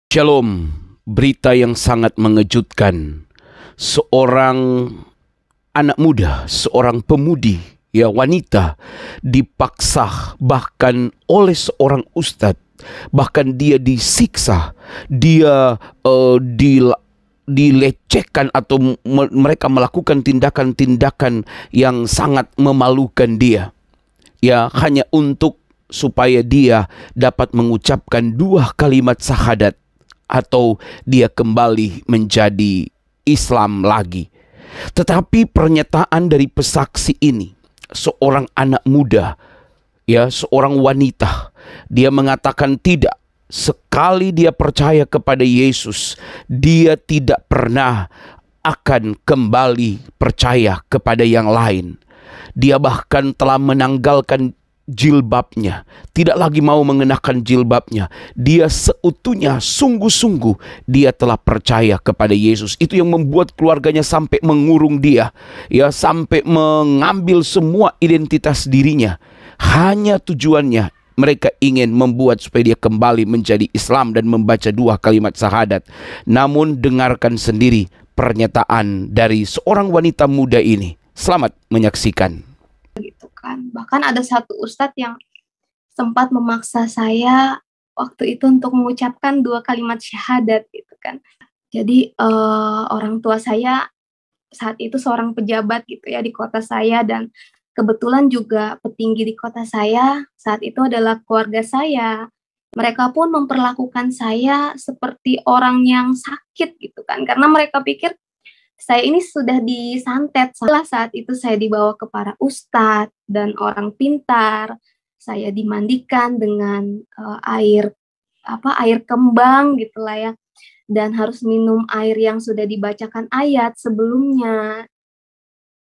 Shalom, berita yang sangat mengejutkan. Seorang anak muda, seorang pemudi, wanita dipaksa bahkan oleh seorang ustadz, bahkan dia disiksa, dia dilecehkan atau mereka melakukan tindakan-tindakan yang sangat memalukan dia. Hanya untuk supaya dia dapat mengucapkan 2 kalimat syahadat atau dia kembali menjadi Islam lagi. Tetapi pernyataan dari pesaksi ini, seorang anak muda, seorang wanita, dia mengatakan tidak. Sekali dia percaya kepada Yesus, dia tidak pernah akan kembali percaya kepada yang lain. Dia bahkan telah menanggalkan jilbabnya, tidak lagi mau mengenakan jilbabnya. Dia seutuhnya, sungguh-sungguh dia telah percaya kepada Yesus. Itu yang membuat keluarganya sampai mengurung dia, sampai mengambil semua identitas dirinya. Hanya tujuannya mereka ingin membuat supaya dia kembali menjadi Islam dan membaca 2 kalimat syahadat. Namun dengarkan sendiri pernyataan dari seorang wanita muda ini. Selamat menyaksikan. Gitu kan. Bahkan ada satu ustadz yang sempat memaksa saya waktu itu untuk mengucapkan 2 kalimat syahadat gitu kan. Jadi orang tua saya saat itu seorang pejabat gitu ya di kota saya, dan kebetulan juga petinggi di kota saya saat itu adalah keluarga saya. Mereka pun memperlakukan saya seperti orang yang sakit gitu kan, karena mereka pikir saya ini sudah disantet. Saat itu saya dibawa ke para ustadz dan orang pintar. Saya dimandikan dengan air kembang gitulah ya. Dan harus minum air yang sudah dibacakan ayat sebelumnya.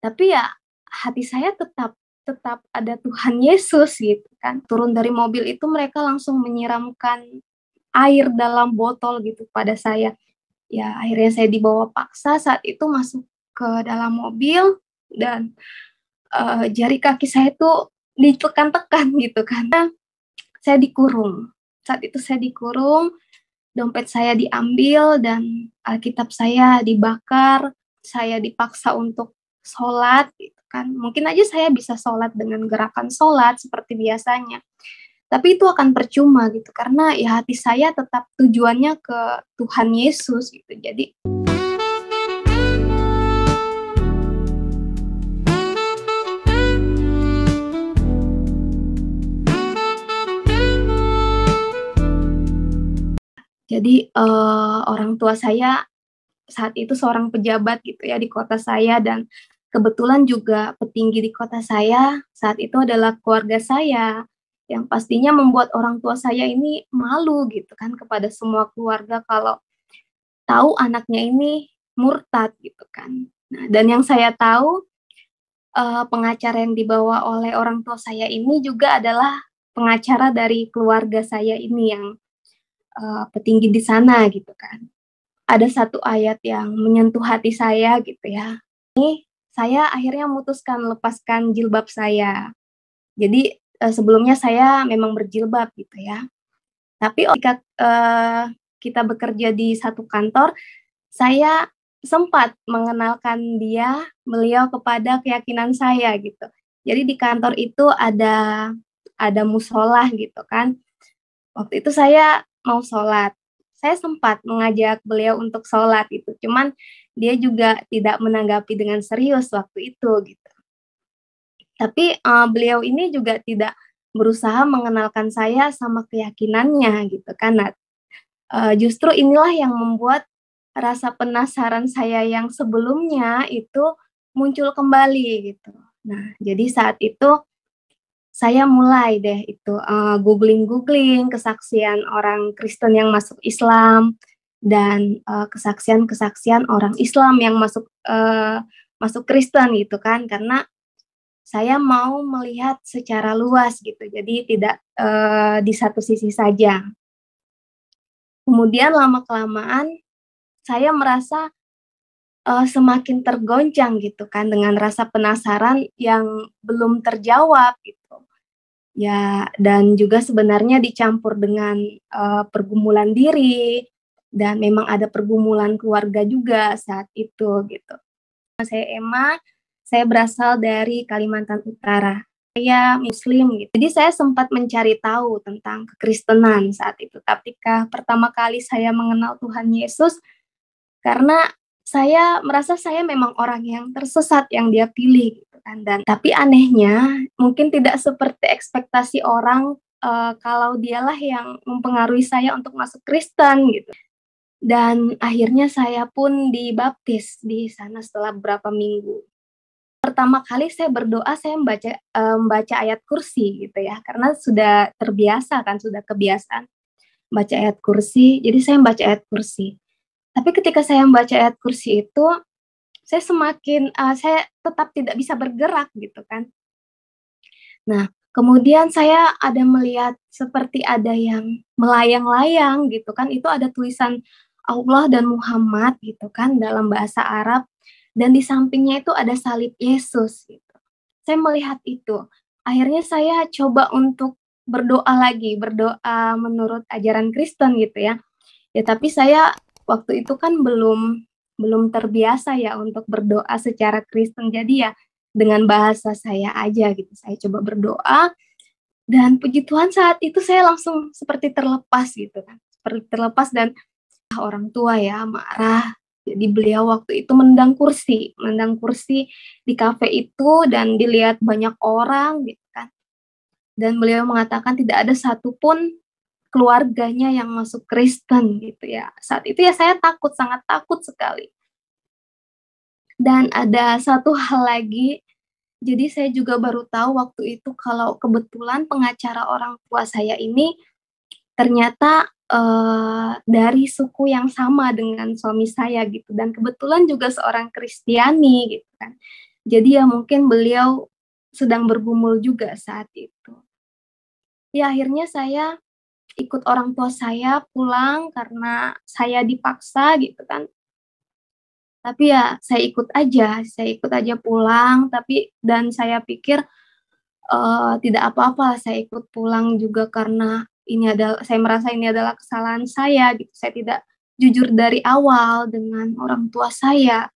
Tapi ya hati saya tetap ada Tuhan Yesus gitu kan. Turun dari mobil itu mereka langsung menyiramkan air dalam botol gitu pada saya. Ya akhirnya saya dibawa paksa saat itu masuk ke dalam mobil, dan jari kaki saya tuh ditekan-tekan gitu karena saya dikurung. Saat itu saya dikurung, dompet saya diambil dan Alkitab saya dibakar. Saya dipaksa untuk sholat gitu kan. Mungkin aja saya bisa sholat dengan gerakan sholat seperti biasanya, tapi itu akan percuma gitu, karena ya hati saya tetap tujuannya ke Tuhan Yesus gitu. Jadi orang tua saya saat itu seorang pejabat gitu ya di kota saya, dan kebetulan juga petinggi di kota saya saat itu adalah keluarga saya, yang pastinya membuat orang tua saya ini malu gitu kan kepada semua keluarga kalau tahu anaknya ini murtad gitu kan. Nah, dan yang saya tahu pengacara yang dibawa oleh orang tua saya ini juga adalah pengacara dari keluarga saya ini yang petinggi di sana gitu kan. Ada satu ayat yang menyentuh hati saya gitu ya. Ini saya akhirnya memutuskan lepaskan jilbab saya. Jadi sebelumnya saya memang berjilbab gitu ya. Tapi ketika kita bekerja di satu kantor, saya sempat mengenalkan beliau kepada keyakinan saya gitu. Jadi di kantor itu ada musola gitu kan. Waktu itu saya mau sholat. Saya sempat mengajak beliau untuk sholat itu, cuman dia juga tidak menanggapi dengan serius waktu itu gitu. Tapi beliau ini juga tidak berusaha mengenalkan saya sama keyakinannya gitu kan. Nah, justru inilah yang membuat rasa penasaran saya yang sebelumnya itu muncul kembali gitu. Nah, jadi saat itu saya mulai deh itu googling kesaksian orang Kristen yang masuk Islam, dan kesaksian orang Islam yang masuk Kristen gitu kan, karena saya mau melihat secara luas gitu, jadi tidak di satu sisi saja. Kemudian lama-kelamaan saya merasa semakin tergoncang gitu kan dengan rasa penasaran yang belum terjawab gitu. Ya, dan juga sebenarnya dicampur dengan pergumulan diri, dan memang ada pergumulan keluarga juga saat itu gitu. Saya Emma, saya berasal dari Kalimantan Utara. Saya Muslim gitu. Jadi saya sempat mencari tahu tentang kekristenan saat itu. Ketika pertama kali saya mengenal Tuhan Yesus, karena saya merasa saya memang orang yang tersesat yang Dia pilih gitu kan. Dan tapi anehnya mungkin tidak seperti ekspektasi orang kalau dialah yang mempengaruhi saya untuk masuk Kristen gitu. Dan akhirnya saya pun dibaptis di sana setelah beberapa minggu. Pertama kali saya berdoa, saya membaca ayat kursi gitu ya, karena sudah terbiasa kan, sudah kebiasaan baca ayat kursi, jadi saya membaca ayat kursi. Tapi ketika saya membaca ayat kursi itu, saya tetap tidak bisa bergerak gitu kan. Nah, kemudian saya ada melihat seperti ada yang melayang-layang gitu kan, itu ada tulisan Allah dan Muhammad gitu kan dalam bahasa Arab, dan di sampingnya itu ada salib Yesus gitu. Saya melihat itu. Akhirnya saya coba untuk berdoa menurut ajaran Kristen gitu ya. Ya tapi saya waktu itu kan belum terbiasa ya untuk berdoa secara Kristen. Jadi ya dengan bahasa saya aja gitu. Saya coba berdoa dan puji Tuhan saat itu saya langsung seperti terlepas gitu kan. Seperti terlepas dan orang tua ya marah. Jadi beliau waktu itu menendang kursi di kafe itu dan dilihat banyak orang gitu kan. Dan beliau mengatakan tidak ada satupun keluarganya yang masuk Kristen gitu ya. Saat itu ya saya takut, sangat takut sekali. Dan ada satu hal lagi, jadi saya juga baru tahu waktu itu kalau kebetulan pengacara orang tua saya ini ternyata dari suku yang sama dengan suami saya gitu, dan kebetulan juga seorang Kristiani gitu kan. Jadi ya mungkin beliau sedang bergumul juga saat itu. Ya akhirnya saya ikut orang tua saya pulang karena saya dipaksa gitu kan. Tapi ya saya ikut aja pulang, dan saya pikir, tidak apa-apa saya ikut pulang juga karena saya merasa ini adalah kesalahan saya gitu, saya tidak jujur dari awal dengan orang tua saya.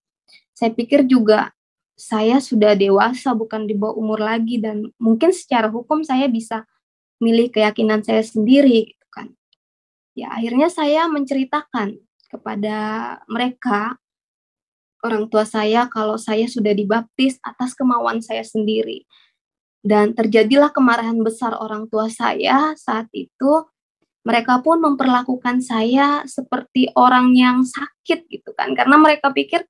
Saya pikir juga saya sudah dewasa, bukan di bawah umur lagi, dan mungkin secara hukum saya bisa milih keyakinan saya sendiri gitu kan. Ya akhirnya saya menceritakan kepada mereka, orang tua saya, kalau saya sudah dibaptis atas kemauan saya sendiri. Dan terjadilah kemarahan besar orang tua saya saat itu. Mereka pun memperlakukan saya seperti orang yang sakit gitu kan, karena mereka pikir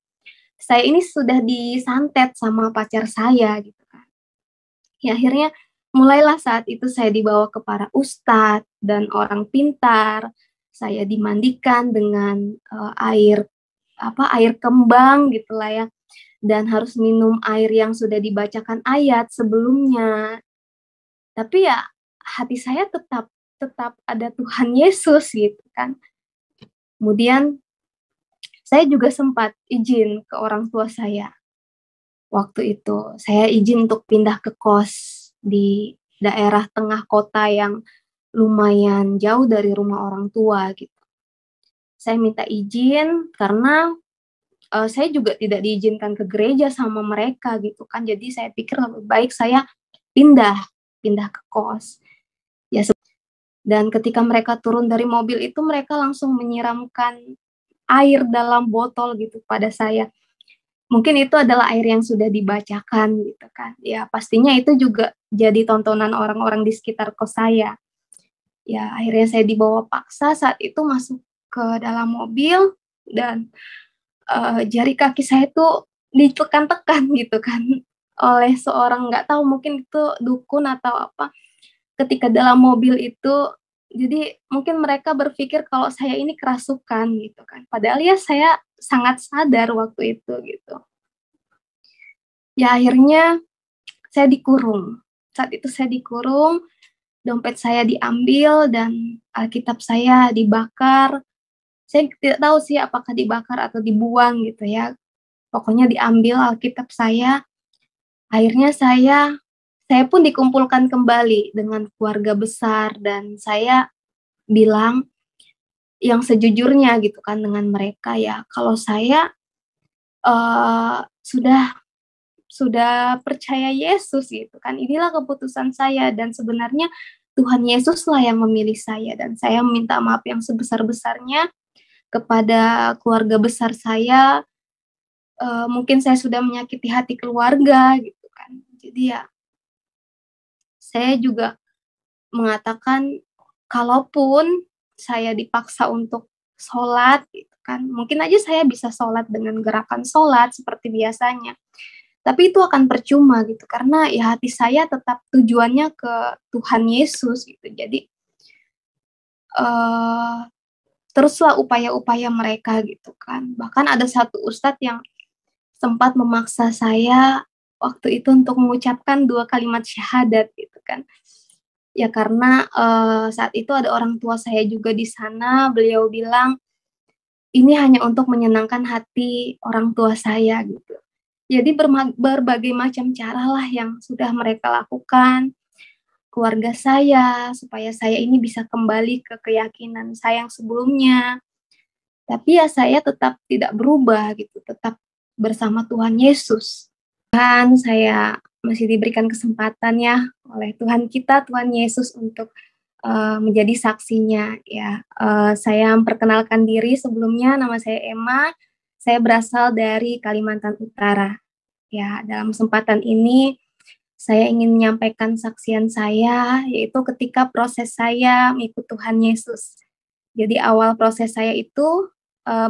saya ini sudah disantet sama pacar saya gitu kan. Ya akhirnya mulailah saat itu saya dibawa ke para ustadz dan orang pintar. Saya dimandikan dengan air kembang gitulah ya, dan harus minum air yang sudah dibacakan ayat sebelumnya. Tapi ya hati saya tetap ada Tuhan Yesus gitu kan. Kemudian saya juga sempat izin ke orang tua saya. Waktu itu saya izin untuk pindah ke kos di daerah tengah kota yang lumayan jauh dari rumah orang tua gitu. Saya minta izin karena saya juga tidak diizinkan ke gereja sama mereka gitu kan. Jadi saya pikir lebih baik saya pindah ke kos. Ya, dan ketika mereka turun dari mobil itu mereka langsung menyiramkan air dalam botol gitu pada saya. Mungkin itu adalah air yang sudah dibacakan gitu kan. Ya pastinya itu juga jadi tontonan orang-orang di sekitar kos saya. Ya akhirnya saya dibawa paksa saat itu masuk ke dalam mobil, dan jari kaki saya tuh ditekan-tekan gitu kan oleh seorang, nggak tahu mungkin itu dukun atau apa, ketika dalam mobil itu. Jadi mungkin mereka berpikir kalau saya ini kerasukan gitu kan, padahal ya saya sangat sadar waktu itu gitu. Ya akhirnya saya dikurung, saat itu saya dikurung, dompet saya diambil dan Alkitab saya dibakar. Saya tidak tahu sih apakah dibakar atau dibuang gitu ya, pokoknya diambil Alkitab saya. Akhirnya saya pun dikumpulkan kembali dengan keluarga besar, dan saya bilang, yang sejujurnya gitu kan dengan mereka ya, kalau saya sudah percaya Yesus gitu kan, inilah keputusan saya dan sebenarnya Tuhan Yesuslah yang memilih saya dan saya minta maaf yang sebesar-besarnya kepada keluarga besar saya, mungkin saya sudah menyakiti hati keluarga gitu kan. Jadi ya saya juga mengatakan kalaupun saya dipaksa untuk sholat gitu kan, mungkin aja saya bisa sholat dengan gerakan sholat seperti biasanya. Tapi itu akan percuma gitu, karena ya hati saya tetap tujuannya ke Tuhan Yesus gitu. Jadi teruslah upaya-upaya mereka gitu kan. Bahkan ada satu ustadz yang sempat memaksa saya waktu itu untuk mengucapkan 2 kalimat syahadat gitu kan. Ya karena saat itu ada orang tua saya juga di sana, beliau bilang, "Ini hanya untuk menyenangkan hati orang tua saya," gitu. Jadi berbagai macam caralah yang sudah mereka lakukan, keluarga saya, supaya saya ini bisa kembali ke keyakinan saya yang sebelumnya. Tapi ya saya tetap tidak berubah gitu, tetap bersama Tuhan Yesus. Dan saya masih diberikan kesempatan ya oleh Tuhan kita, Tuhan Yesus untuk menjadi saksinya ya. Saya memperkenalkan diri sebelumnya, nama saya Emma, saya berasal dari Kalimantan Utara. Ya, dalam kesempatan ini saya ingin menyampaikan saksian saya, yaitu ketika proses saya mengikut Tuhan Yesus. Jadi awal proses saya itu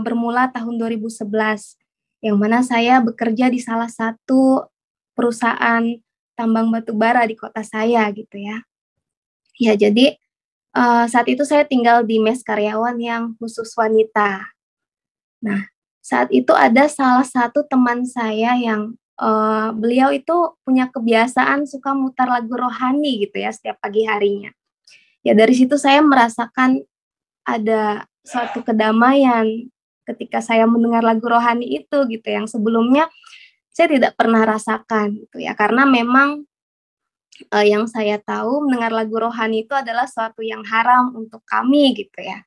bermula tahun 2011, yang mana saya bekerja di salah satu perusahaan tambang batu bara di kota saya gitu ya. Ya jadi saat itu saya tinggal di mes karyawan yang khusus wanita. Nah, saat itu ada salah satu teman saya yang beliau itu punya kebiasaan suka mutar lagu rohani gitu ya setiap pagi harinya. Ya dari situ saya merasakan ada suatu kedamaian ketika saya mendengar lagu rohani itu gitu, yang sebelumnya saya tidak pernah rasakan gitu ya. Karena memang yang saya tahu mendengar lagu rohani itu adalah suatu yang haram untuk kami gitu ya.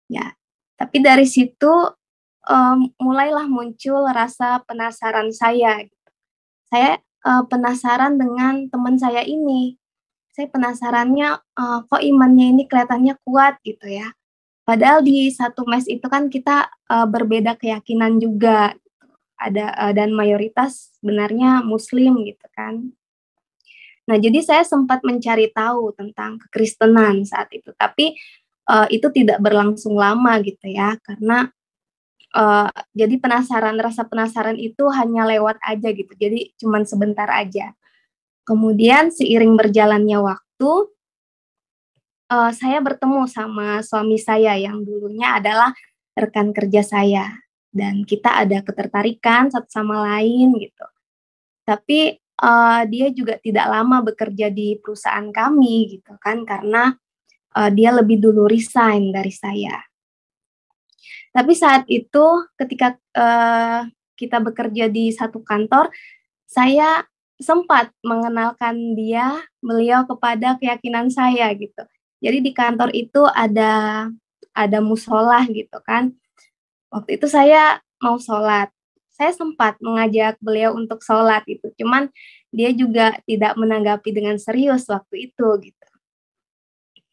Ya, tapi dari situ mulailah muncul rasa penasaran saya. Saya penasaran dengan teman saya ini. Saya penasarannya kok imannya ini kelihatannya kuat gitu ya. Padahal di satu mes itu kan kita berbeda keyakinan juga. Ada dan mayoritas sebenarnya muslim gitu kan. Nah, jadi saya sempat mencari tahu tentang kekristenan saat itu, tapi itu tidak berlangsung lama gitu ya, karena jadi rasa penasaran itu hanya lewat aja gitu, jadi cuman sebentar aja. Kemudian seiring berjalannya waktu, saya bertemu sama suami saya yang dulunya adalah rekan kerja saya, dan kita ada ketertarikan satu sama lain gitu. Tapi dia juga tidak lama bekerja di perusahaan kami gitu kan, karena dia lebih dulu resign dari saya. Tapi saat itu ketika kita bekerja di satu kantor, saya sempat mengenalkan beliau kepada keyakinan saya gitu. Jadi di kantor itu ada musola gitu kan. Waktu itu saya mau sholat. Saya sempat mengajak beliau untuk sholat gitu. Cuman dia juga tidak menanggapi dengan serius waktu itu gitu.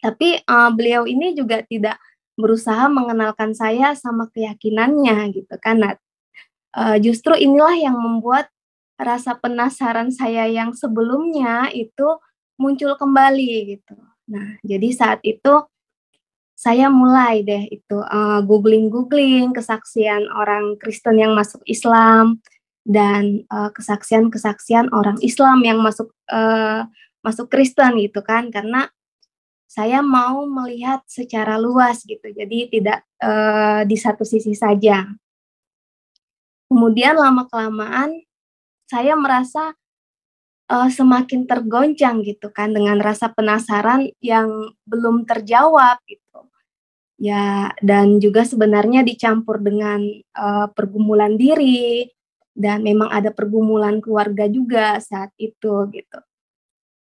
Tapi beliau ini juga tidak berusaha mengenalkan saya sama keyakinannya gitu kan. Nah, justru inilah yang membuat rasa penasaran saya yang sebelumnya itu muncul kembali gitu. Nah, jadi saat itu saya mulai deh itu googling kesaksian orang Kristen yang masuk Islam dan kesaksian-kesaksian orang Islam yang masuk Kristen gitu kan, karena saya mau melihat secara luas gitu, jadi tidak di satu sisi saja. Kemudian lama-kelamaan saya merasa semakin tergoncang gitu kan dengan rasa penasaran yang belum terjawab gitu. Ya, dan juga sebenarnya dicampur dengan pergumulan diri dan memang ada pergumulan keluarga juga saat itu gitu.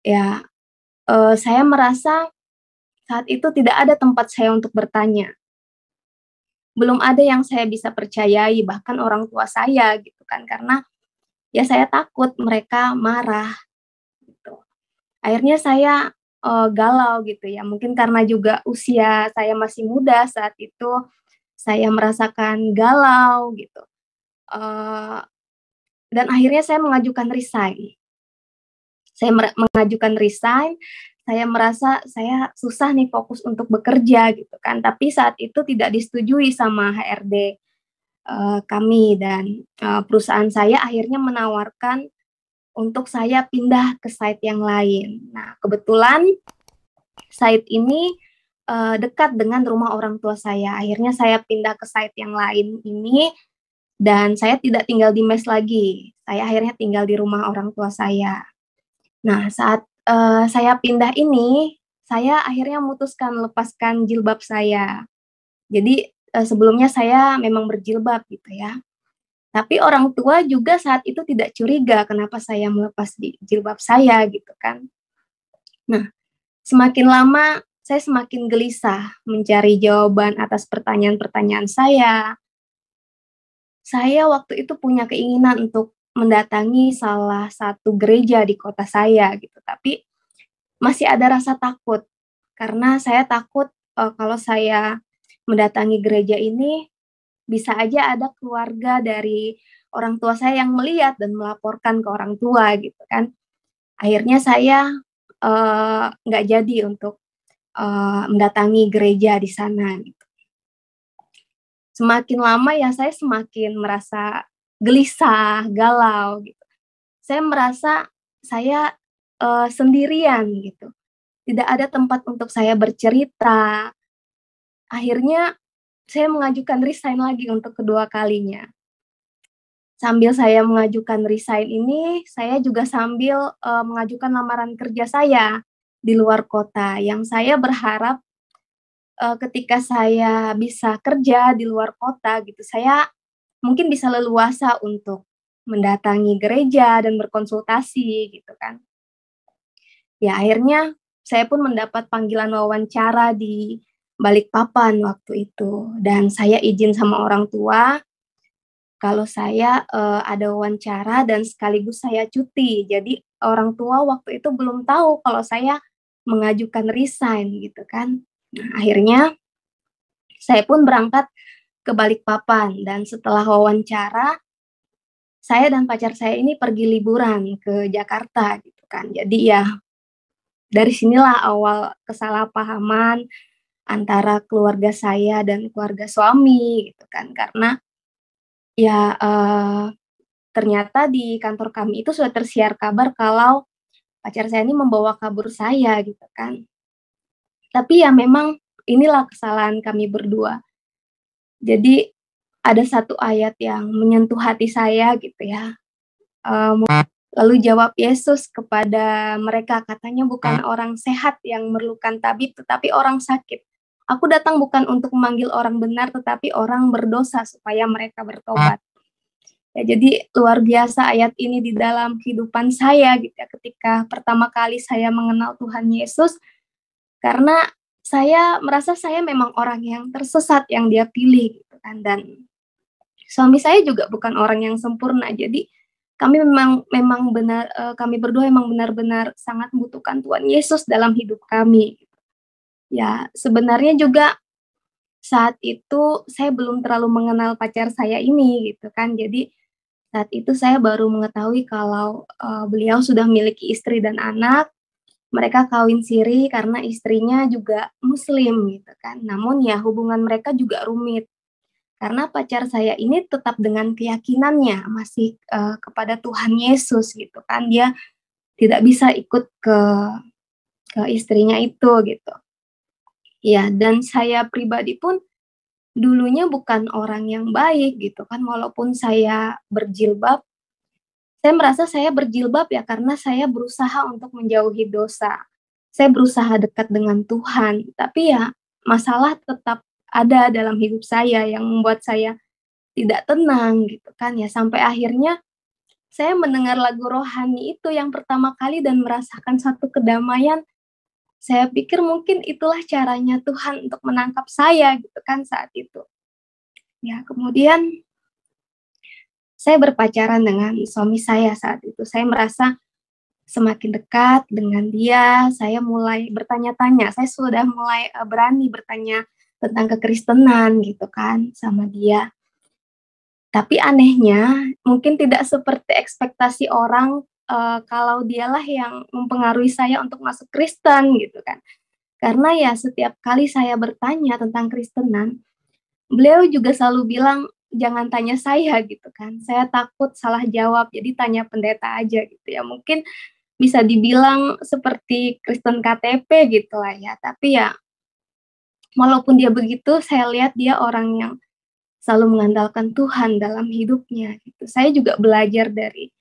Ya, saya merasa saat itu tidak ada tempat saya untuk bertanya. belum ada yang saya bisa percayai, bahkan orang tua saya gitu kan, karena ya saya takut mereka marah gitu. Akhirnya saya galau gitu ya, mungkin karena juga usia saya masih muda saat itu, saya merasakan galau gitu, eee, dan akhirnya saya mengajukan resign. Saya mengajukan resign, saya merasa saya susah nih fokus untuk bekerja gitu kan, tapi saat itu tidak disetujui sama HRD, kami dan, perusahaan saya akhirnya menawarkan untuk saya pindah ke site yang lain. Nah, kebetulan site ini, dekat dengan rumah orang tua saya. Akhirnya saya pindah ke site yang lain ini dan saya tidak tinggal di mes lagi. Saya akhirnya tinggal di rumah orang tua saya. Nah, saat, saya pindah ini, saya akhirnya memutuskan lepaskan jilbab saya. Jadi, sebelumnya saya memang berjilbab gitu ya. Tapi orang tua juga saat itu tidak curiga kenapa saya melepas jilbab saya gitu kan. Nah, semakin lama saya semakin gelisah mencari jawaban atas pertanyaan-pertanyaan saya. Saya waktu itu punya keinginan untuk mendatangi salah satu gereja di kota saya gitu, tapi masih ada rasa takut, karena saya takut, kalau saya mendatangi gereja ini, bisa aja ada keluarga dari orang tua saya yang melihat dan melaporkan ke orang tua gitu kan. Akhirnya saya, nggak jadi untuk, mendatangi gereja di sana gitu. Semakin lama ya saya semakin merasa gelisah, galau gitu. Saya merasa saya, sendirian gitu, tidak ada tempat untuk saya bercerita. Akhirnya saya mengajukan resign lagi untuk kedua kalinya. Sambil saya mengajukan resign ini, saya juga sambil, mengajukan lamaran kerja saya di luar kota, yang saya berharap, ketika saya bisa kerja di luar kota gitu, saya mungkin bisa leluasa untuk mendatangi gereja dan berkonsultasi gitu kan. Ya akhirnya saya pun mendapat panggilan wawancara di Balikpapan waktu itu, dan saya izin sama orang tua kalau saya, ada wawancara dan sekaligus saya cuti. Jadi orang tua waktu itu belum tahu kalau saya mengajukan resign gitu kan. Nah akhirnya saya pun berangkat ke Balikpapan dan setelah wawancara, saya dan pacar saya ini pergi liburan ke Jakarta gitu kan. Jadi ya dari sinilah awal kesalahpahaman antara keluarga saya dan keluarga suami gitu kan. Karena ya, ternyata di kantor kami itu sudah tersiar kabar kalau pacar saya ini membawa kabur saya gitu kan. Tapi ya memang inilah kesalahan kami berdua. Jadi ada satu ayat yang menyentuh hati saya gitu ya, lalu jawab Yesus kepada mereka, katanya, "Bukan orang sehat yang memerlukan tabib, tetapi orang sakit. Aku datang bukan untuk memanggil orang benar, tetapi orang berdosa supaya mereka bertobat." Ya, jadi luar biasa ayat ini di dalam kehidupan saya gitu ya, ketika pertama kali saya mengenal Tuhan Yesus, karena saya merasa saya memang orang yang tersesat yang Dia pilih gitu kan, dan suami saya juga bukan orang yang sempurna. Jadi kami memang memang benar kami berdua memang benar-benar sangat membutuhkan Tuhan Yesus dalam hidup kami. Ya, sebenarnya juga saat itu saya belum terlalu mengenal pacar saya ini gitu kan. Jadi saat itu saya baru mengetahui kalau, beliau sudah memiliki istri dan anak. Mereka kawin siri karena istrinya juga muslim gitu kan. Namun ya hubungan mereka juga rumit. Karena pacar saya ini tetap dengan keyakinannya masih, kepada Tuhan Yesus gitu kan. Dia tidak bisa ikut ke istrinya itu gitu. Ya, dan saya pribadi pun dulunya bukan orang yang baik gitu kan, walaupun saya berjilbab, saya merasa saya berjilbab ya karena saya berusaha untuk menjauhi dosa. Saya berusaha dekat dengan Tuhan, tapi ya masalah tetap ada dalam hidup saya yang membuat saya tidak tenang gitu kan ya, sampai akhirnya saya mendengar lagu rohani itu yang pertama kali dan merasakan satu kedamaian. Saya pikir mungkin itulah caranya Tuhan untuk menangkap saya gitu kan saat itu. Ya, kemudian saya berpacaran dengan suami saya saat itu. Saya merasa semakin dekat dengan dia, saya mulai bertanya-tanya. Saya sudah mulai berani bertanya tentang kekristenan gitu kan sama dia. Tapi anehnya, mungkin tidak seperti ekspektasi orang kalau dialah yang mempengaruhi saya untuk masuk Kristen gitu kan. Karena ya setiap kali saya bertanya tentang Kristenan, beliau juga selalu bilang, "Jangan tanya saya," gitu kan. Saya takut salah jawab, jadi tanya pendeta aja gitu ya. Mungkin bisa dibilang seperti Kristen KTP gitulah ya. Tapi ya walaupun dia begitu, saya lihat dia orang yang selalu mengandalkan Tuhan dalam hidupnya gitu. Saya juga belajar dari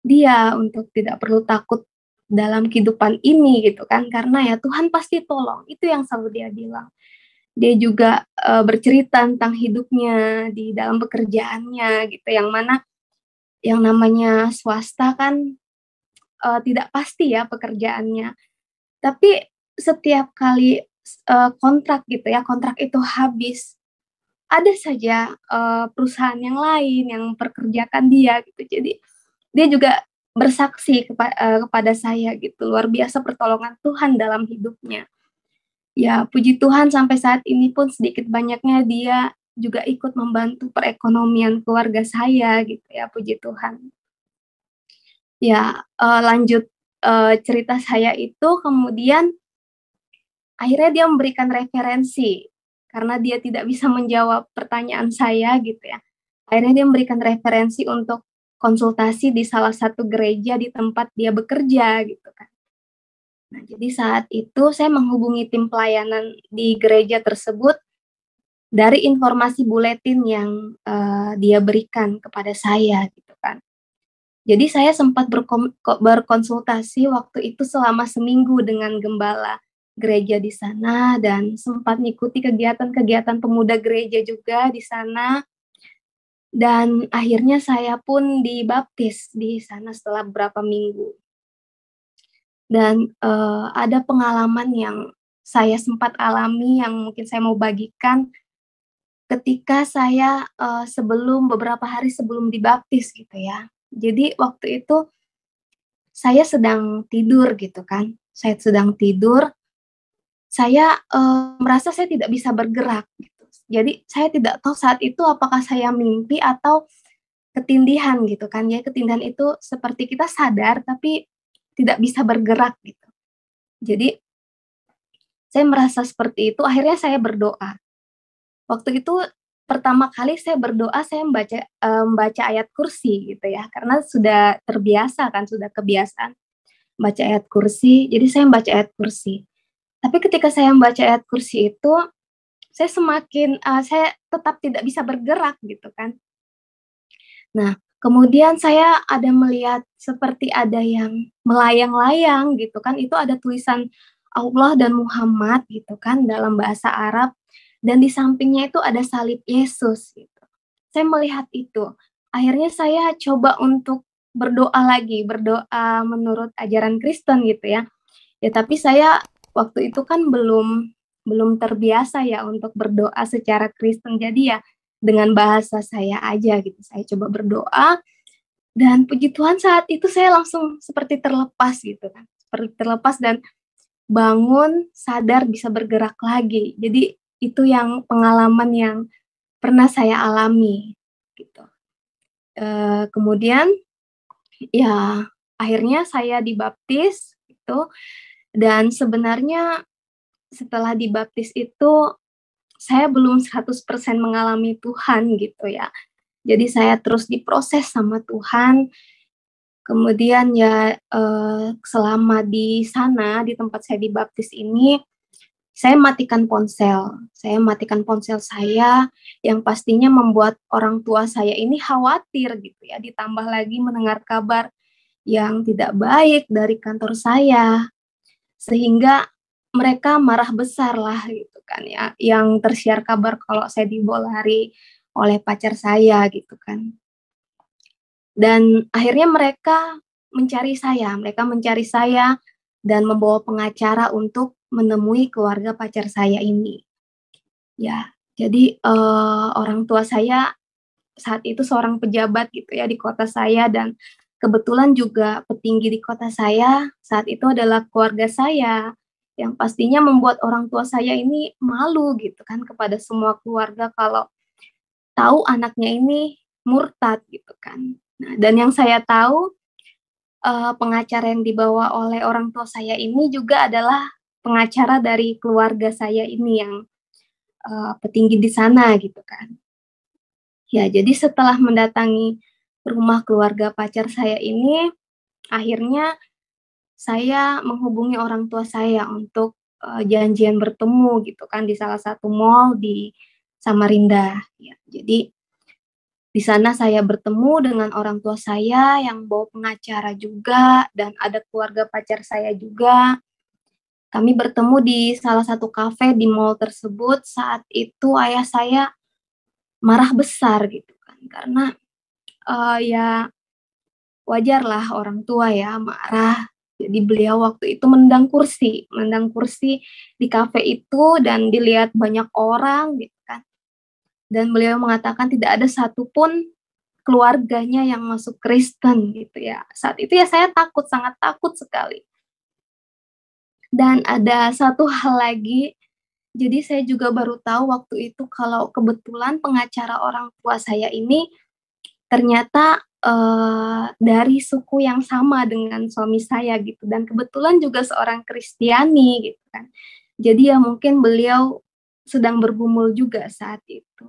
dia untuk tidak perlu takut dalam kehidupan ini gitu kan, karena ya Tuhan pasti tolong, itu yang selalu dia bilang. Dia juga, bercerita tentang hidupnya di dalam pekerjaannya gitu, yang mana yang namanya swasta kan, tidak pasti ya pekerjaannya. Tapi setiap kali, kontrak gitu ya, kontrak itu habis, ada saja, perusahaan yang lain yang mempekerjakan dia gitu. Jadi dia juga bersaksi kepada saya gitu, luar biasa pertolongan Tuhan dalam hidupnya. Ya puji Tuhan sampai saat ini pun sedikit banyaknya dia juga ikut membantu perekonomian keluarga saya gitu ya, puji Tuhan. Ya, lanjut, cerita saya itu kemudian akhirnya dia memberikan referensi, karena dia tidak bisa menjawab pertanyaan saya gitu ya. Akhirnya dia memberikan referensi untuk konsultasi di salah satu gereja di tempat dia bekerja gitu kan. Nah, jadi saat itu saya menghubungi tim pelayanan di gereja tersebut dari informasi buletin yang, dia berikan kepada saya gitu kan. Jadi saya sempat berkonsultasi waktu itu selama seminggu dengan gembala gereja di sana dan sempat mengikuti kegiatan-kegiatan pemuda gereja juga di sana, dan akhirnya saya pun dibaptis di sana setelah beberapa minggu. Dan, ada pengalaman yang saya sempat alami yang mungkin saya mau bagikan ketika saya, beberapa hari sebelum dibaptis gitu ya. Jadi waktu itu saya sedang tidur gitu kan, saya sedang tidur, saya, merasa saya tidak bisa bergerak gitu. Jadi saya tidak tahu saat itu apakah saya mimpi atau ketindihan gitu kan ya, ketindihan itu seperti kita sadar tapi tidak bisa bergerak gitu. Jadi saya merasa seperti itu, akhirnya saya berdoa. Waktu itu pertama kali saya berdoa, saya membaca ayat kursi gitu ya, karena sudah terbiasa kan, sudah kebiasaan baca ayat kursi, jadi saya membaca ayat kursi. Tapi ketika saya membaca ayat kursi itu, saya tetap tidak bisa bergerak gitu kan. Nah, kemudian saya ada melihat seperti ada yang melayang-layang gitu kan, itu ada tulisan Allah dan Muhammad gitu kan dalam bahasa Arab, dan di sampingnya itu ada salib Yesus gitu. Saya melihat itu, akhirnya saya coba untuk berdoa lagi, berdoa menurut ajaran Kristen gitu ya. Ya tapi saya waktu itu kan belum belum terbiasa ya untuk berdoa secara Kristen, jadi ya dengan bahasa saya aja gitu, saya coba berdoa dan puji Tuhan saat itu saya langsung seperti terlepas gitu kan, seperti terlepas dan bangun, sadar bisa bergerak lagi. Jadi itu yang pengalaman yang pernah saya alami gitu. Kemudian ya akhirnya saya dibaptis gitu dan sebenarnya setelah dibaptis itu saya belum 100% mengalami Tuhan gitu ya. Jadi saya terus diproses sama Tuhan, kemudian ya, selama di sana, di tempat saya dibaptis ini, saya matikan ponsel. Saya matikan ponsel saya, yang pastinya membuat orang tua saya ini khawatir gitu ya, ditambah lagi mendengar kabar yang tidak baik dari kantor saya, sehingga mereka marah besar lah gitu kan ya, yang tersiar kabar kalau saya dibawa lari oleh pacar saya gitu kan. Dan akhirnya mereka mencari saya dan membawa pengacara untuk menemui keluarga pacar saya ini. Ya, Jadi, orang tua saya saat itu seorang pejabat gitu ya di kota saya dan kebetulan juga petinggi di kota saya saat itu adalah keluarga saya, yang pastinya membuat orang tua saya ini malu gitu kan kepada semua keluarga kalau tahu anaknya ini murtad gitu kan. Nah, dan yang saya tahu, pengacara yang dibawa oleh orang tua saya ini juga adalah pengacara dari keluarga saya ini yang, petinggi di sana gitu kan. Ya, jadi setelah mendatangi rumah keluarga pacar saya ini, akhirnya saya menghubungi orang tua saya untuk, janjian bertemu gitu kan di salah satu mall di Samarinda, ya. Jadi di sana saya bertemu dengan orang tua saya yang bawa pengacara juga dan ada keluarga pacar saya juga. Kami bertemu di salah satu kafe di mall tersebut, saat itu ayah saya marah besar gitu kan, karena, ya wajarlah orang tua ya marah. Jadi beliau waktu itu menendang kursi di kafe itu dan dilihat banyak orang gitu kan. Dan beliau mengatakan tidak ada satupun keluarganya yang masuk Kristen gitu ya. Saat itu ya saya takut, sangat takut sekali. Dan ada satu hal lagi, jadi saya juga baru tahu waktu itu kalau kebetulan pengacara orang tua saya ini ternyata, dari suku yang sama dengan suami saya gitu dan kebetulan juga seorang Kristiani gitu kan. Jadi ya mungkin beliau sedang bergumul juga saat itu.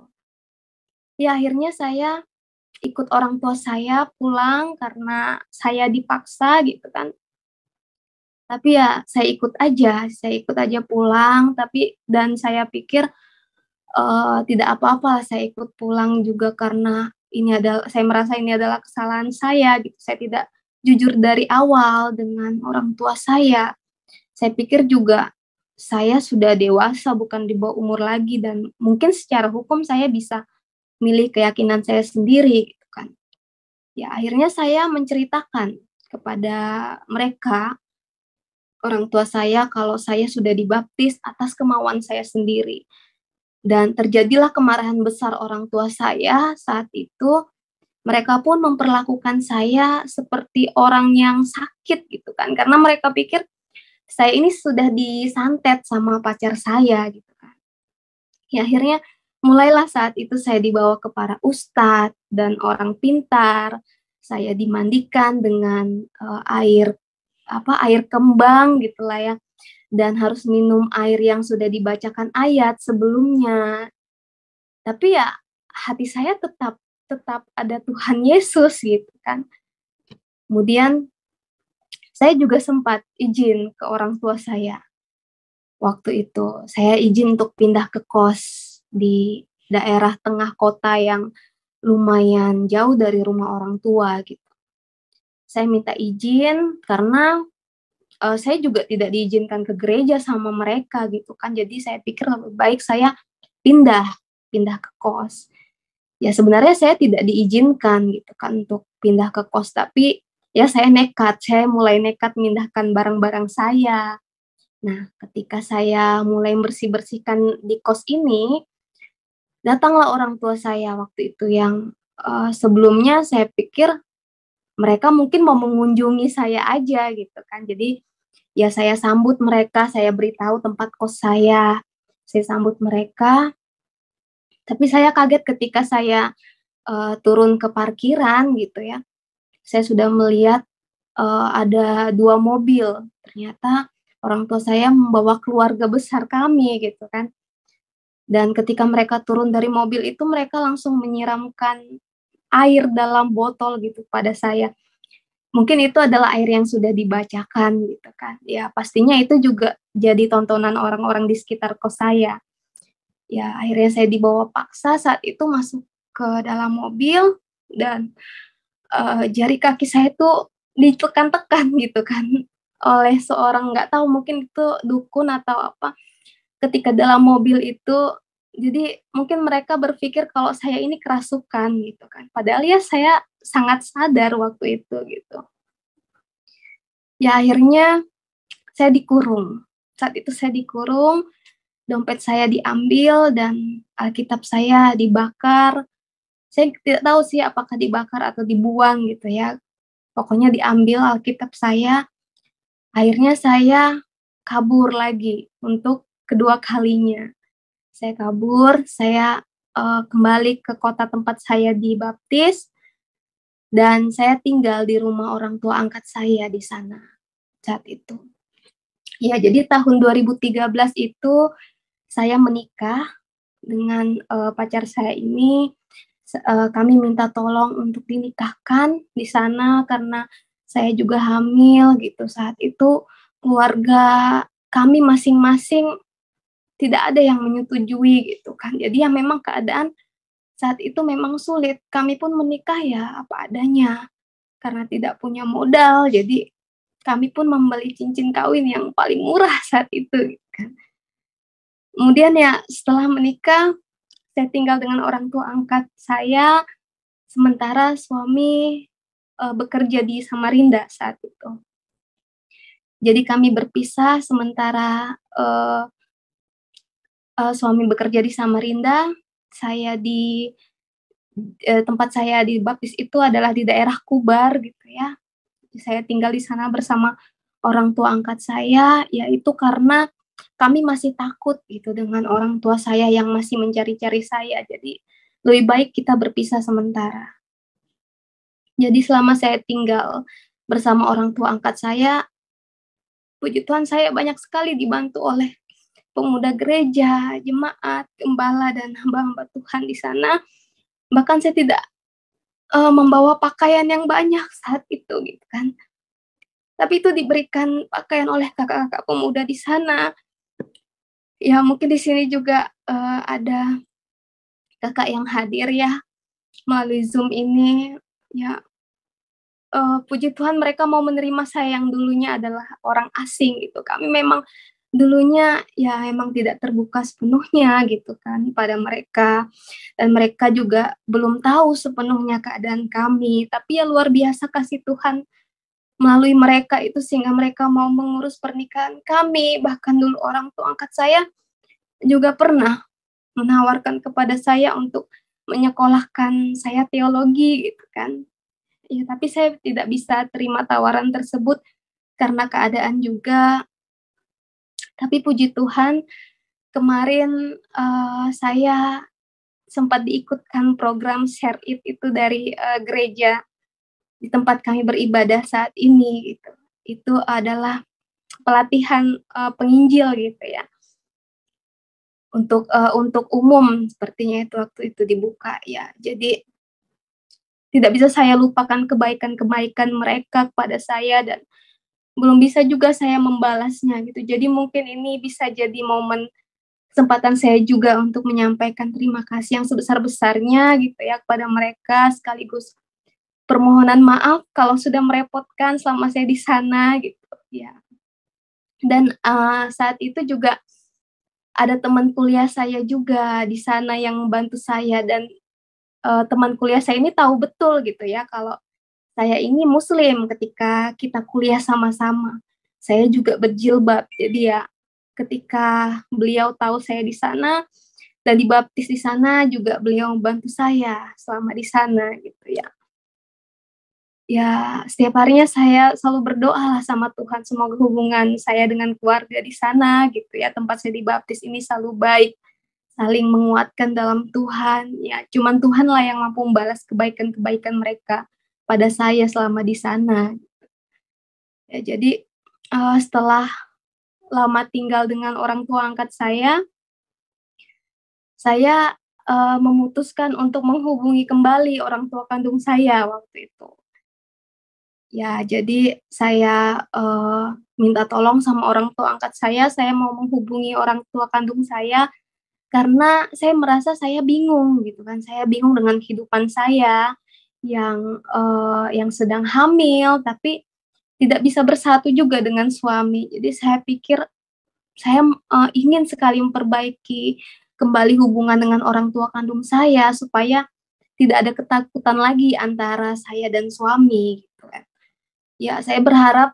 Ya akhirnya saya ikut orang tua saya pulang karena saya dipaksa gitu kan. Tapi ya saya ikut aja pulang tapi dan saya pikir, tidak apa-apa saya ikut pulang juga karena saya merasa ini adalah kesalahan saya gitu, saya tidak jujur dari awal dengan orang tua saya. Saya pikir juga saya sudah dewasa bukan di bawah umur lagi dan mungkin secara hukum saya bisa milih keyakinan saya sendiri gitu kan. Ya akhirnya saya menceritakan kepada mereka, orang tua saya kalau saya sudah dibaptis atas kemauan saya sendiri. Dan terjadilah kemarahan besar orang tua saya saat itu, mereka pun memperlakukan saya seperti orang yang sakit gitu kan, karena mereka pikir saya ini sudah disantet sama pacar saya gitu kan. Ya akhirnya mulailah saat itu saya dibawa ke para ustadz dan orang pintar, saya dimandikan dengan, air kembang gitulah ya, dan harus minum air yang sudah dibacakan ayat sebelumnya. Tapi ya hati saya tetap tetap ada Tuhan Yesus gitu kan. Kemudian saya juga sempat izin ke orang tua saya waktu itu. Saya izin untuk pindah ke kos di daerah tengah kota yang lumayan jauh dari rumah orang tua gitu. Saya minta izin karena, saya juga tidak diizinkan ke gereja sama mereka gitu kan. Jadi saya pikir lebih baik saya pindah pindah ke kos. Ya sebenarnya saya tidak diizinkan gitu kan untuk pindah ke kos, tapi ya saya mulai nekat memindahkan barang-barang saya. Nah, ketika saya mulai bersih-bersihkan di kos ini, datanglah orang tua saya waktu itu yang, sebelumnya saya pikir mereka mungkin mau mengunjungi saya aja gitu kan. Jadi, ya saya sambut mereka, saya beritahu tempat kos saya sambut mereka, tapi saya kaget ketika saya turun ke parkiran gitu ya, saya sudah melihat, ada 2 mobil. Ternyata orang tua saya membawa keluarga besar kami gitu kan. Dan ketika mereka turun dari mobil itu mereka langsung menyiramkan air dalam botol gitu pada saya. Mungkin itu adalah air yang sudah dibacakan gitu kan. Ya pastinya itu juga jadi tontonan orang-orang di sekitar kos saya. Ya akhirnya saya dibawa paksa saat itu masuk ke dalam mobil dan jari kaki saya tuh ditekan-tekan gitu kan, oleh seorang nggak tahu mungkin itu dukun atau apa, ketika dalam mobil itu. Jadi mungkin mereka berpikir kalau saya ini kerasukan gitu kan, padahal ya saya sangat sadar waktu itu gitu. Ya akhirnya saya dikurung, saat itu saya dikurung, dompet saya diambil dan Alkitab saya dibakar. Saya tidak tahu sih apakah dibakar atau dibuang gitu ya. Pokoknya diambil Alkitab saya. Akhirnya saya kabur lagi untuk kedua kalinya. Saya kabur, saya kembali ke kota tempat saya dibaptis, dan saya tinggal di rumah orang tua angkat saya di sana saat itu. Ya, jadi tahun 2013 itu saya menikah dengan pacar saya ini. Kami minta tolong untuk dinikahkan di sana karena saya juga hamil gitu. Saat itu keluarga kami masing-masing tidak ada yang menyetujui gitu kan. Jadi ya memang keadaan saat itu memang sulit. Kami pun menikah ya apa adanya karena tidak punya modal. Jadi kami pun membeli cincin kawin yang paling murah saat itu gitu kan. Kemudian ya setelah menikah, saya tinggal dengan orang tua angkat saya, sementara suami bekerja di Samarinda saat itu. Jadi kami berpisah sementara suami bekerja di Samarinda, saya di tempat saya dibaptis itu adalah di daerah Kubar gitu ya. Saya tinggal di sana bersama orang tua angkat saya, yaitu karena kami masih takut gitu dengan orang tua saya yang masih mencari-cari saya. Jadi lebih baik kita berpisah sementara. Jadi selama saya tinggal bersama orang tua angkat saya, puji Tuhan saya banyak sekali dibantu oleh pemuda gereja, jemaat, gembala, dan hamba-hamba Tuhan di sana. Bahkan saya tidak membawa pakaian yang banyak saat itu gitu kan. Tapi itu diberikan pakaian oleh kakak-kakak pemuda di sana. Ya mungkin di sini juga ada kakak yang hadir ya melalui Zoom ini. Ya puji Tuhan mereka mau menerima saya yang dulunya adalah orang asing gitu. Kami memang dulunya ya emang tidak terbuka sepenuhnya gitu kan pada mereka, dan mereka juga belum tahu sepenuhnya keadaan kami, tapi ya luar biasa kasih Tuhan melalui mereka itu sehingga mereka mau mengurus pernikahan kami. Bahkan dulu orang tua angkat saya juga pernah menawarkan kepada saya untuk menyekolahkan saya teologi gitu kan. Ya tapi saya tidak bisa terima tawaran tersebut karena keadaan juga. Tapi puji Tuhan kemarin saya sempat diikutkan program Share It itu dari gereja di tempat kami beribadah saat ini gitu. Itu adalah pelatihan penginjil gitu ya. Untuk umum sepertinya itu waktu itu dibuka ya. Jadi tidak bisa saya lupakan kebaikan-kebaikan mereka kepada saya, dan belum bisa juga saya membalasnya gitu. Jadi mungkin ini bisa jadi momen kesempatan saya juga untuk menyampaikan terima kasih yang sebesar-besarnya gitu ya kepada mereka, sekaligus permohonan maaf kalau sudah merepotkan selama saya di sana gitu ya. Dan saat itu juga ada teman kuliah saya juga di sana yang membantu saya, dan teman kuliah saya ini tahu betul gitu ya kalau saya ini muslim ketika kita kuliah sama-sama. Saya juga berjilbab. Jadi ya ketika beliau tahu saya di sana dan dibaptis di sana, juga beliau membantu saya selama di sana gitu ya. Ya, setiap harinya saya selalu berdoa lah sama Tuhan, semoga hubungan saya dengan keluarga di sana gitu ya, tempat saya dibaptis ini selalu baik, saling menguatkan dalam Tuhan. Ya, cuman Tuhanlah yang mampu membalas kebaikan-kebaikan mereka pada saya selama di sana. Ya, jadi setelah lama tinggal dengan orang tua angkat saya memutuskan untuk menghubungi kembali orang tua kandung saya waktu itu. Ya, jadi saya minta tolong sama orang tua angkat saya mau menghubungi orang tua kandung saya karena saya merasa saya bingung gitu kan. Saya bingung dengan kehidupan saya yang sedang hamil tapi tidak bisa bersatu juga dengan suami. Jadi saya pikir saya ingin sekali memperbaiki kembali hubungan dengan orang tua kandung saya supaya tidak ada ketakutan lagi antara saya dan suami gitu kan. Ya, saya berharap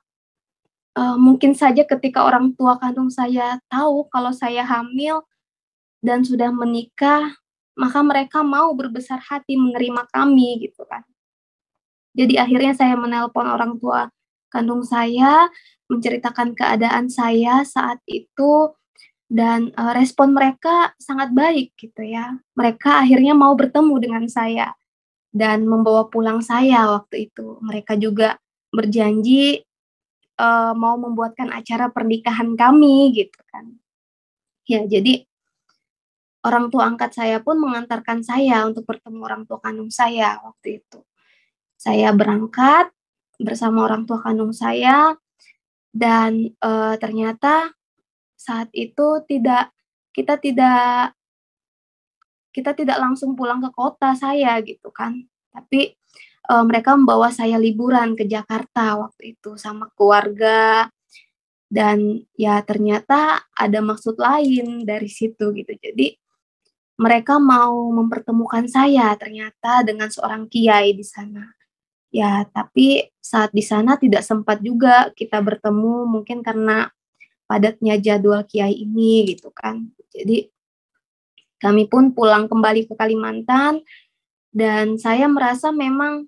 mungkin saja ketika orang tua kandung saya tahu kalau saya hamil, dan sudah menikah, maka mereka mau berbesar hati menerima kami gitu kan. Jadi akhirnya saya menelpon orang tua kandung saya, menceritakan keadaan saya saat itu dan, respon mereka sangat baik gitu ya. Mereka akhirnya mau bertemu dengan saya dan membawa pulang saya waktu itu. Mereka juga berjanji, mau membuatkan acara pernikahan kami gitu kan. Ya jadi orang tua angkat saya pun mengantarkan saya untuk bertemu orang tua kandung saya waktu itu. Saya berangkat bersama orang tua kandung saya dan, ternyata saat itu kita tidak kita tidak langsung pulang ke kota saya gitu kan, tapi, mereka membawa saya liburan ke Jakarta waktu itu sama keluarga dan ya ternyata ada maksud lain dari situ gitu. Jadi mereka mau mempertemukan saya ternyata dengan seorang kiai di sana. Ya, tapi saat di sana tidak sempat juga kita bertemu mungkin karena padatnya jadwal kiai ini gitu kan. Jadi kami pun pulang kembali ke Kalimantan dan saya merasa memang,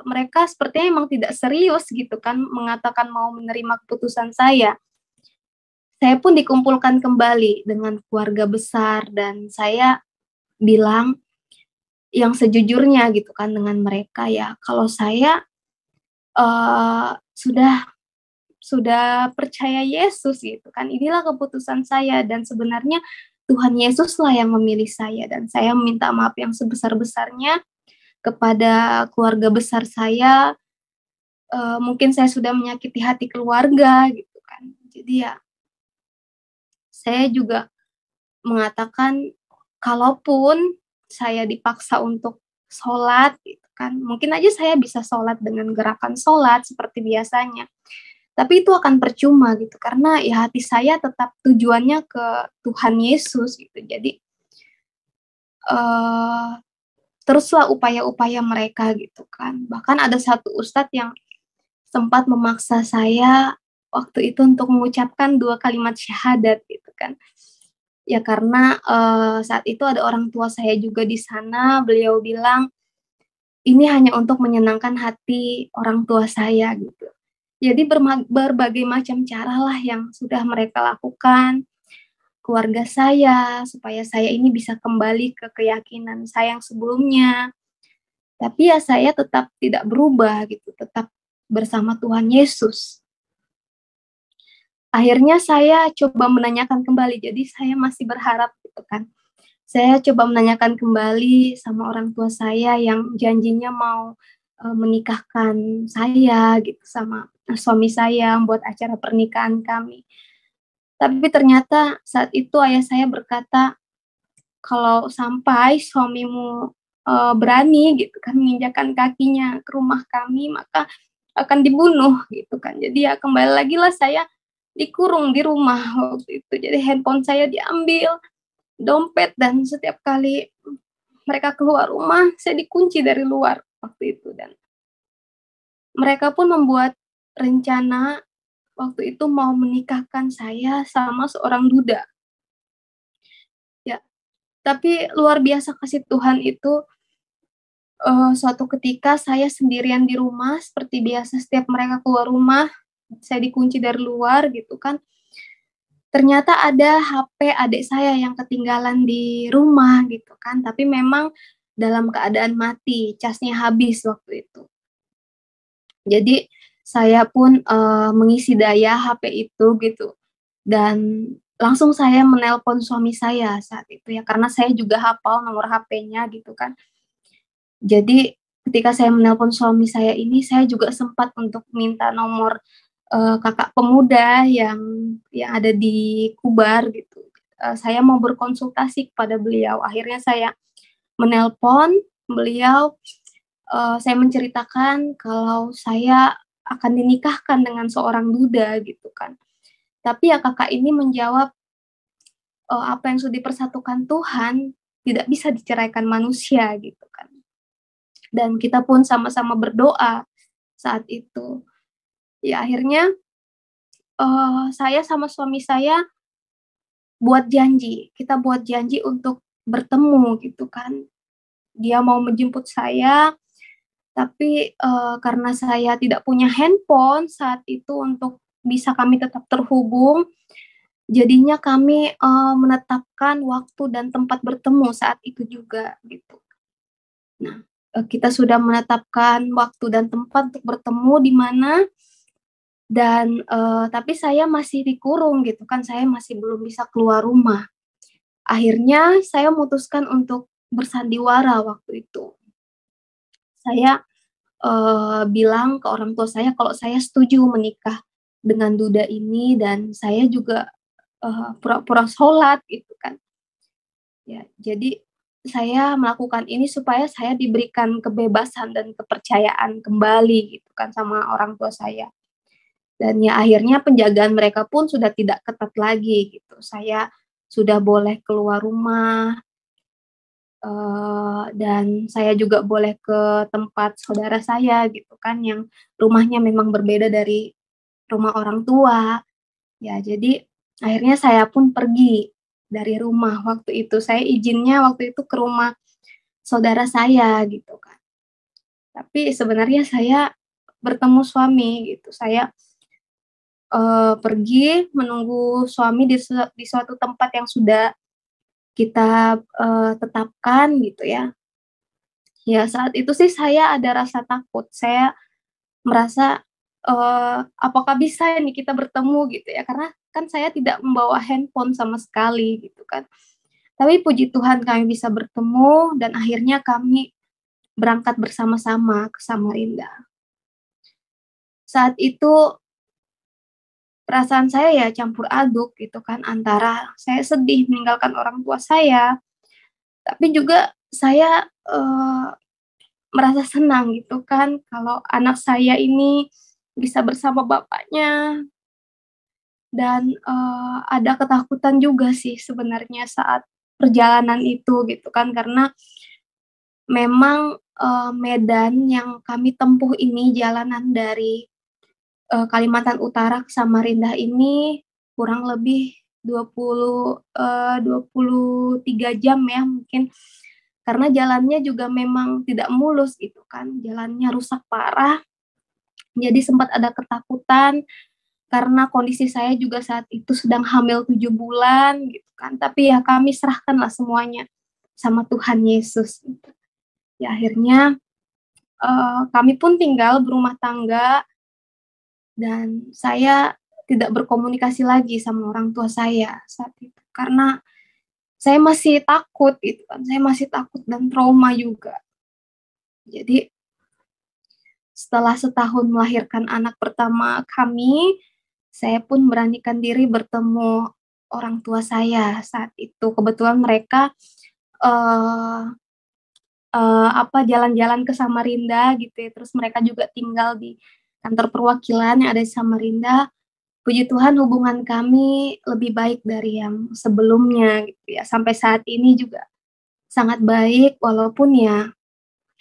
mereka sepertinya memang tidak serius gitu kan mengatakan mau menerima keputusan saya. Saya pun dikumpulkan kembali dengan keluarga besar dan saya bilang yang sejujurnya gitu kan dengan mereka ya, kalau saya, sudah percaya Yesus gitu kan, inilah keputusan saya dan sebenarnya Tuhan Yesuslah yang memilih saya dan saya meminta maaf yang sebesar-besarnya kepada keluarga besar saya, mungkin saya sudah menyakiti hati keluarga gitu kan. Jadi ya saya juga mengatakan kalaupun saya dipaksa untuk sholat gitu kan, mungkin aja saya bisa sholat dengan gerakan sholat seperti biasanya. Tapi itu akan percuma gitu, karena ya hati saya tetap tujuannya ke Tuhan Yesus gitu. Jadi, eee, teruslah upaya-upaya mereka gitu kan. Bahkan ada satu ustadz yang sempat memaksa saya waktu itu untuk mengucapkan 2 kalimat syahadat gitu kan. Ya karena, saat itu ada orang tua saya juga di sana, beliau bilang, "Ini hanya untuk menyenangkan hati orang tua saya," gitu. Jadi berbagai macam caralah yang sudah mereka lakukan, keluarga saya, supaya saya ini bisa kembali ke keyakinan saya yang sebelumnya. Tapi ya saya tetap tidak berubah gitu, tetap bersama Tuhan Yesus. Akhirnya saya coba menanyakan kembali, jadi saya masih berharap gitu kan. Saya coba menanyakan kembali sama orang tua saya yang janjinya mau, menikahkan saya gitu sama, suami saya, membuat acara pernikahan kami. Tapi ternyata saat itu ayah saya berkata, "Kalau sampai suamimu, berani gitu kan menginjakkan kakinya ke rumah kami, maka akan dibunuh," gitu kan. Jadi ya kembali lagilah saya dikurung di rumah waktu itu. Jadi handphone saya diambil, dompet, dan setiap kali mereka keluar rumah, saya dikunci dari luar waktu itu dan mereka pun membuat rencana waktu itu mau menikahkan saya sama seorang duda, ya. Tapi luar biasa kasih Tuhan itu, suatu ketika saya sendirian di rumah seperti biasa setiap mereka keluar rumah, saya dikunci dari luar gitu kan, ternyata ada HP adik saya yang ketinggalan di rumah gitu kan, tapi memang dalam keadaan mati, casnya habis waktu itu. Jadi saya pun, mengisi daya HP itu gitu, dan langsung saya menelpon suami saya saat itu ya, karena saya juga hafal nomor HP-nya gitu kan. Jadi ketika saya menelpon suami saya ini, saya juga sempat untuk minta nomor, kakak pemuda yang ada di Kubar gitu, saya mau berkonsultasi kepada beliau. Akhirnya saya menelpon beliau, saya menceritakan kalau saya akan dinikahkan dengan seorang duda gitu kan. Tapi ya kakak ini menjawab, apa yang sudah dipersatukan Tuhan tidak bisa diceraikan manusia gitu kan. Dan kita pun sama-sama berdoa saat itu. Ya akhirnya, saya sama suami saya kita buat janji untuk bertemu gitu kan. Dia mau menjemput saya, tapi karena saya tidak punya handphone saat itu untuk bisa kami tetap terhubung, jadinya kami menetapkan waktu dan tempat bertemu saat itu juga gitu. Nah, kita sudah menetapkan waktu dan tempat untuk bertemu di mana, dan tapi saya masih dikurung gitu kan, saya masih belum bisa keluar rumah. Akhirnya saya memutuskan untuk bersandiwara waktu itu. Saya bilang ke orang tua saya kalau saya setuju menikah dengan duda ini, dan saya juga pura-pura sholat gitu kan. Ya, jadi saya melakukan ini supaya saya diberikan kebebasan dan kepercayaan kembali gitu kan sama orang tua saya. Dan ya akhirnya penjagaan mereka pun sudah tidak ketat lagi gitu. Saya sudah boleh keluar rumah, dan saya juga boleh ke tempat saudara saya gitu kan, yang rumahnya memang berbeda dari rumah orang tua. Ya, jadi akhirnya saya pun pergi dari rumah waktu itu. Saya izinnya waktu itu ke rumah saudara saya gitu kan. Tapi sebenarnya saya bertemu suami gitu. Saya pergi menunggu suami di suatu tempat yang sudah kita tetapkan gitu ya. Ya saat itu sih saya ada rasa takut. Saya merasa, apakah bisa nih kita bertemu gitu ya, karena kan saya tidak membawa handphone sama sekali gitu kan. Tapi puji Tuhan kami bisa bertemu dan akhirnya kami berangkat bersama-sama ke Samarinda. Saat itu perasaan saya ya campur aduk gitu kan, antara saya sedih meninggalkan orang tua saya, tapi juga saya, merasa senang gitu kan kalau anak saya ini bisa bersama bapaknya. Dan ada ketakutan juga sih sebenarnya saat perjalanan itu gitu kan, karena memang medan yang kami tempuh ini, jalanan dari Kalimantan Utara ke Samarinda ini kurang lebih 23 jam ya mungkin, karena jalannya juga memang tidak mulus gitu kan, jalannya rusak parah. Jadi sempat ada ketakutan karena kondisi saya juga saat itu sedang hamil 7 bulan gitu kan, tapi ya kami serahkanlah semuanya sama Tuhan Yesus gitu. Ya akhirnya, kami pun tinggal berumah tangga, dan saya tidak berkomunikasi lagi sama orang tua saya saat itu, karena saya masih takut gitu kan, saya masih takut dan trauma juga. Jadi setelah setahun melahirkan anak pertama kami, saya pun beranikan diri bertemu orang tua saya saat itu. Kebetulan mereka, eee jalan-jalan ke Samarinda gitu ya, terus mereka juga tinggal di kantor perwakilan yang ada di Samarinda. Puji Tuhan hubungan kami lebih baik dari yang sebelumnya gitu ya, sampai saat ini juga sangat baik, walaupun ya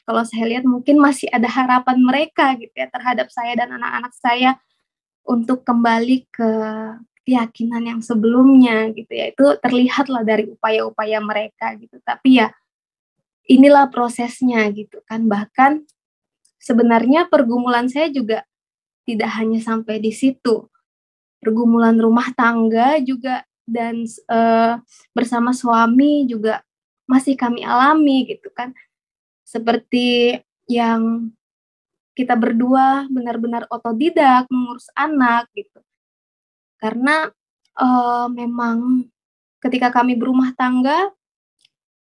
kalau saya lihat mungkin masih ada harapan mereka gitu ya terhadap saya dan anak-anak saya untuk kembali ke keyakinan yang sebelumnya gitu ya, itu terlihatlah dari upaya-upaya mereka gitu. Tapi ya inilah prosesnya gitu kan, bahkan sebenarnya pergumulan saya juga tidak hanya sampai di situ, pergumulan rumah tangga juga dan bersama suami juga masih kami alami gitu kan. Seperti yang kita berdua benar-benar otodidak mengurus anak gitu. Karena, memang ketika kami berumah tangga,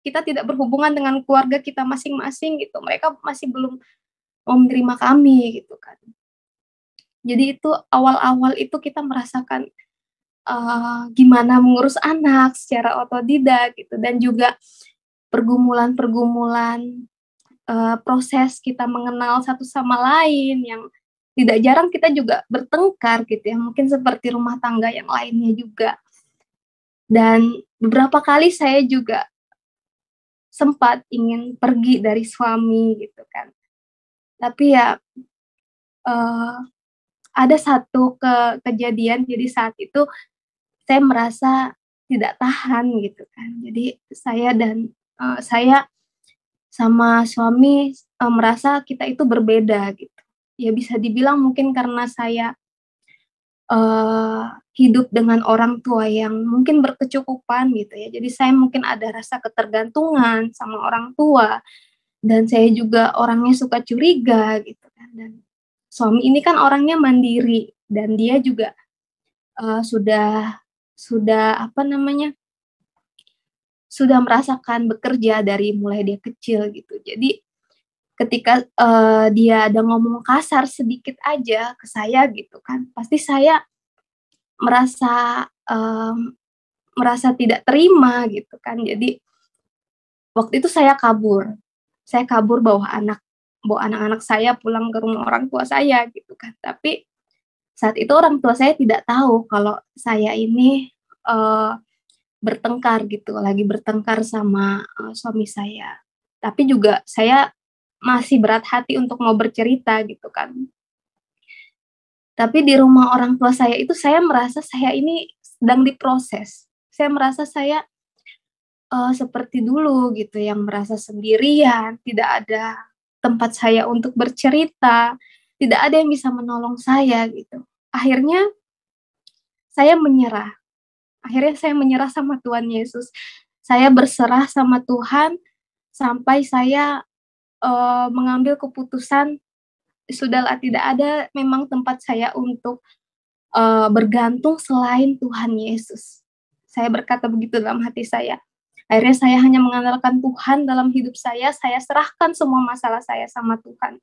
kita tidak berhubungan dengan keluarga kita masing-masing gitu, mereka masih belum mau menerima kami gitu kan. Jadi itu awal-awal itu kita merasakan, gimana mengurus anak secara otodidak gitu, dan juga pergumulan-pergumulan, proses kita mengenal satu sama lain yang tidak jarang kita juga bertengkar gitu ya, mungkin seperti rumah tangga yang lainnya juga. Dan beberapa kali saya juga sempat ingin pergi dari suami gitu kan. Tapi ya, eee, ada satu kejadian, jadi saat itu saya merasa tidak tahan gitu kan. Jadi saya sama suami merasa kita itu berbeda gitu. Ya bisa dibilang mungkin karena saya hidup dengan orang tua yang mungkin berkecukupan gitu ya. Jadi saya mungkin ada rasa ketergantungan sama orang tua, dan saya juga orangnya suka curiga gitu kan. Dan suami ini kan orangnya mandiri, dan dia juga sudah apa namanya, sudah merasakan bekerja dari mulai dia kecil gitu. Jadi ketika dia ada ngomong kasar sedikit aja ke saya gitu kan, pasti saya merasa merasa tidak terima gitu kan. Jadi waktu itu saya kabur bawa anak-anak saya pulang ke rumah orang tua saya gitu kan. Tapi saat itu orang tua saya tidak tahu kalau saya ini bertengkar gitu, lagi bertengkar sama suami saya. Tapi juga saya masih berat hati untuk mau bercerita gitu kan. Tapi di rumah orang tua saya itu saya merasa saya ini sedang diproses. Saya merasa saya seperti dulu gitu, yang merasa sendirian, tidak ada tempat saya untuk bercerita, tidak ada yang bisa menolong saya gitu. Akhirnya saya menyerah sama Tuhan Yesus. Saya berserah sama Tuhan sampai saya mengambil keputusan, sudahlah tidak ada memang tempat saya untuk bergantung selain Tuhan Yesus. Saya berkata begitu dalam hati saya. Akhirnya saya hanya mengandalkan Tuhan dalam hidup saya serahkan semua masalah saya sama Tuhan.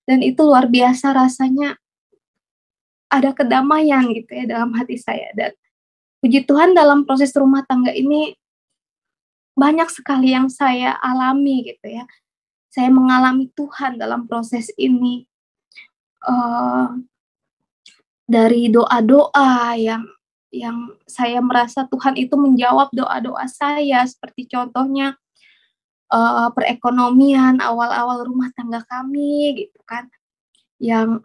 Dan itu luar biasa rasanya, ada kedamaian gitu ya dalam hati saya. Dan puji Tuhan dalam proses rumah tangga ini banyak sekali yang saya alami gitu ya. Saya mengalami Tuhan dalam proses ini. Dari doa-doa yang saya merasa Tuhan itu menjawab doa-doa saya, seperti contohnya perekonomian awal-awal rumah tangga kami gitu kan, yang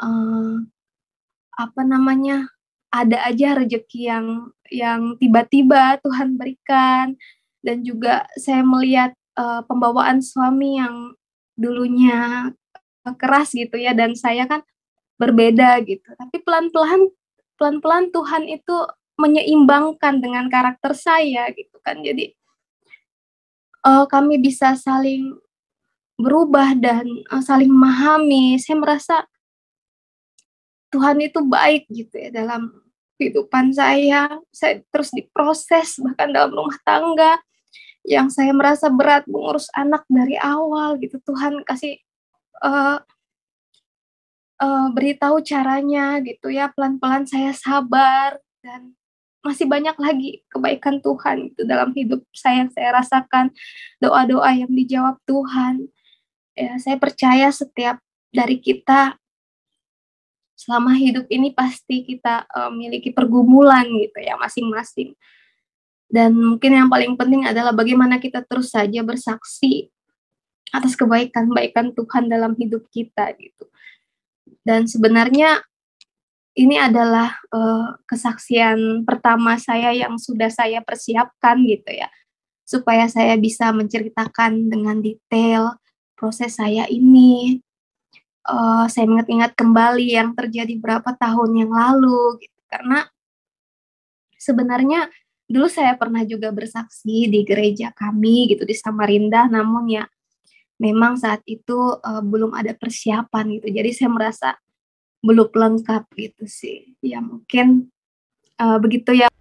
ada aja rezeki yang tiba-tiba Tuhan berikan. Dan juga saya melihat pembawaan suami yang dulunya keras gitu ya, dan saya kan berbeda gitu. Tapi pelan-pelan Tuhan itu menyeimbangkan dengan karakter saya gitu kan. Jadi kami bisa saling berubah dan saling memahami. Saya merasa Tuhan itu baik gitu ya dalam kehidupan saya. Saya terus diproses bahkan dalam rumah tangga yang saya merasa berat mengurus anak dari awal gitu. Tuhan kasih beritahu caranya gitu ya, pelan-pelan saya sabar, dan masih banyak lagi kebaikan Tuhan gitu dalam hidup saya rasakan, doa-doa yang dijawab Tuhan. Ya, saya percaya setiap dari kita selama hidup ini pasti kita memiliki pergumulan gitu ya masing-masing. Dan mungkin yang paling penting adalah bagaimana kita terus saja bersaksi atas kebaikan-kebaikan Tuhan dalam hidup kita gitu. Dan sebenarnya ini adalah kesaksian pertama saya yang sudah saya persiapkan gitu ya, supaya saya bisa menceritakan dengan detail proses saya ini. Saya mengingat-ingat kembali yang terjadi berapa tahun yang lalu gitu. Karena sebenarnya dulu saya pernah juga bersaksi di gereja kami gitu di Samarinda, namun ya memang saat itu belum ada persiapan gitu. Jadi saya merasa belum lengkap gitu sih. Ya mungkin begitu ya.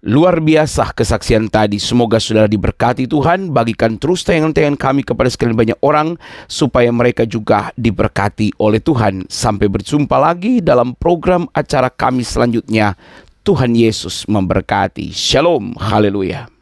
Luar biasa kesaksian tadi. Semoga saudara diberkati Tuhan. Bagikan terus tayangan-tayangan kami kepada sekalian banyak orang, supaya mereka juga diberkati oleh Tuhan. Sampai berjumpa lagi dalam program acara kami selanjutnya. Tuhan Yesus memberkati. Shalom. Haleluya.